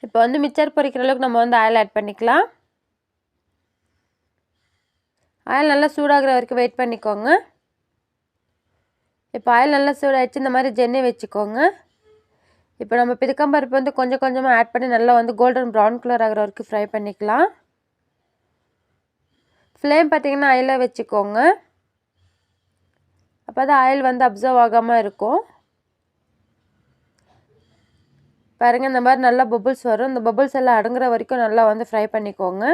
இப்போ வந்து மிச்சர் பொரிக்கிற அளவுக்கு நம்ம வந்து ஆயில் ஆட் பண்ணிக்கலாம். ஆயில் நல்லா சூடாகிற வரைக்கும் வெயிட் பண்ணிக்கோங்க. இப்போ ஆயில் நல்லா சூடாகிடுச்சு. இந்த மாதிரி ஜென்னி வச்சுக்கோங்க. இப்போ நம்ம பிதுக்கம்பருப்பு வந்து கொஞ்சம் கொஞ்சமாக ஆட் பண்ணி நல்லா வந்து கோல்டன் ப்ரௌன் கலர் ஆகிற வரைக்கும் ஃப்ரை பண்ணிக்கலாம். ஃப்ளேம் பார்த்திங்கன்னா ஆயிலாக வச்சுக்கோங்க. அப்போ தான் ஆயில் வந்து அப்சர்வ் ஆகாமல் இருக்கும். பாருங்கள், இந்த மாதிரி நல்லா பபுள்ஸ் வரும். இந்த பபுள்ஸ் எல்லாம் அடங்குற வரைக்கும் நல்லா வந்து ஃப்ரை பண்ணிக்கோங்க.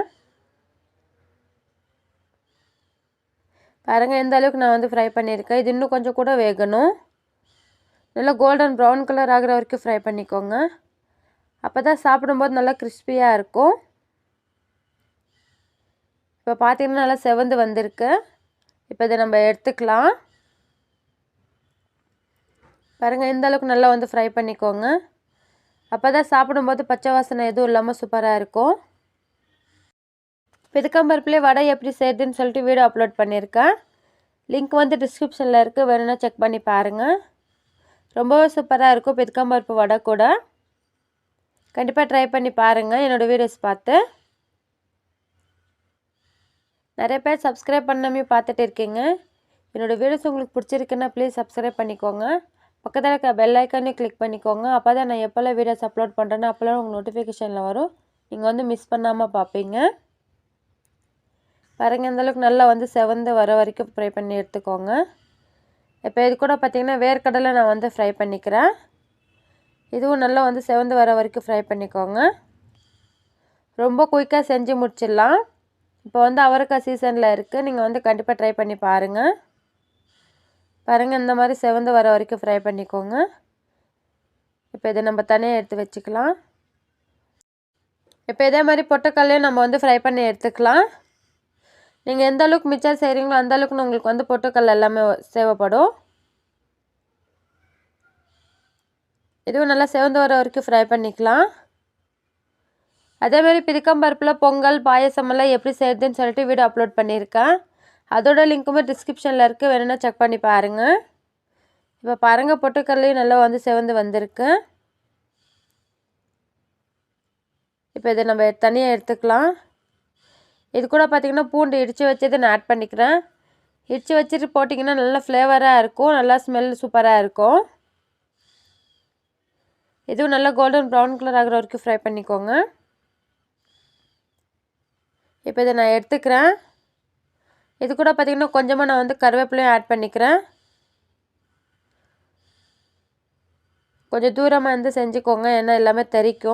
பாருங்கள், எந்த அளவுக்கு நான் வந்து ஃப்ரை பண்ணியிருக்கேன். இது இன்னும் கொஞ்சம் கூட வேகணும். நல்லா கோல்டன் ப்ரௌன் கலர் ஆகிற வரைக்கும் ஃப்ரை பண்ணிக்கோங்க. அப்போ தான் சாப்பிடும்போது நல்லா கிறிஸ்பியாக இருக்கும். இப்போ பார்த்திங்கன்னா நல்லா செவந்து வந்திருக்கு. இப்போ இதை நம்ம எடுத்துக்கலாம். பாருங்கள், இந்த அளவுக்கு நல்லா வந்து ஃப்ரை பண்ணிக்கோங்க. அப்போ தான் சாப்பிடும்போது பச்சை வாசனை எதுவும் இல்லாமல் சூப்பராக இருக்கும். பிதுக்கம்பருப்புலேயே வடை எப்படி செய்யுதுன்னு சொல்லிட்டு வீடியோ அப்லோட் பண்ணியிருக்கேன். லிங்க் வந்து டிஸ்கிரிப்ஷனில் இருக்குது, வேணும்னா செக் பண்ணி பாருங்கள். ரொம்பவே சூப்பராக இருக்கும் பிதுக்கம்பருப்பு வடை கூட. கண்டிப்பாக ட்ரை பண்ணி பாருங்கள் என்னோடய வீடியோஸ் பார்த்து. நிறைய பேர் சப்ஸ்கிரைப் பண்ணாமே பார்த்துட்டு இருக்கீங்க. என்னோடய வீடியோஸ் உங்களுக்கு பிடிச்சிருக்குன்னா ப்ளீஸ் சப்ஸ்கிரைப் பண்ணிக்கோங்க. பக்கத்தில் இருக்க பெல் ஐக்கானையும் கிளிக் பண்ணிக்கோங்க. அப்போ தான் நான் எப்போல்லாம் வீடியோஸ் அப்லோட் பண்ணுறேன்னா அப்போல்லாம் உங்களுக்கு நோட்டிஃபிகேஷனில் வரும். நீங்கள் வந்து மிஸ் பண்ணாமல் பார்ப்பீங்க. பாருங்கள், இந்தளவுக்கு நல்லா வந்து செவந்து வர வரைக்கும் ஃப்ரை பண்ணி எடுத்துக்கோங்க. இப்போ இது கூட பார்த்திங்கன்னா வேர்க்கடலை நான் வந்து ஃப்ரை பண்ணிக்கிறேன். இதுவும் நல்லா வந்து செவந்து வர வரைக்கும் ஃப்ரை பண்ணிக்கோங்க. ரொம்ப குயிக்காக செஞ்சு முடிச்சிடலாம். இப்போ வந்து அவரைக்காய் சீசனில் இருக்குது. நீங்கள் வந்து கண்டிப்பாக ட்ரை பண்ணி பாருங்கள். பாருங்கள், இந்த மாதிரி செவந்து வர வரைக்கும் ஃப்ரை பண்ணிக்கோங்க. இப்போ இதை நம்ம தனியாக எடுத்து வச்சுக்கலாம். இப்போ இதே மாதிரி பொட்டுக்கல்லையும் நம்ம வந்து ஃப்ரை பண்ணி எடுத்துக்கலாம். நீங்கள் எந்த அளவுக்கு மிச்சர் செய்கிறீங்களோ அந்த அளவுக்கு உங்களுக்கு வந்து பொட்டுக்கல் எல்லாமே தேவைப்படும். இதுவும் நல்லா செவந்து வர வரைக்கும் ஃப்ரை பண்ணிக்கலாம். அதேமாதிரி பிதுக்கம்பருப்பில் பொங்கல் பாயசம் எல்லாம் எப்படி செய்யுதுன்னு சொல்லிட்டு வீடியோ அப்லோட் பண்ணியிருக்கேன். அதோட லிங்க்குமே டிஸ்கிரிப்ஷனில் இருக்குது, வேணும்னா செக் பண்ணி பாருங்கள். இப்போ பாருங்கள், பொட்டுக்கல்லையும் நல்லா வந்து செவந்து வந்திருக்கு. இப்போ இதை நம்ம தனியாக எடுத்துக்கலாம். இது கூட பார்த்திங்கன்னா பூண்டு இடித்து வச்சது நான் ஆட் பண்ணிக்கிறேன். இடித்து வச்சுட்டு போட்டிங்கன்னா நல்லா ஃப்ளேவராக இருக்கும், நல்லா ஸ்மெல் சூப்பராக இருக்கும். இதுவும் நல்லா கோல்டன் ப்ரௌன் கலர் ஆகிற வரைக்கும் ஃப்ரை பண்ணிக்கோங்க. இப்போ இதை நான் எடுத்துக்கிறேன். இது கூட பார்த்திங்கன்னா கொஞ்சமாக நான் வந்து கருவேப்பிலையும் ஆட் பண்ணிக்கிறேன். கொஞ்சம் தூரமாக இருந்து செஞ்சுக்கோங்க, ஏன்னா எல்லாமே தெறிக்கும்.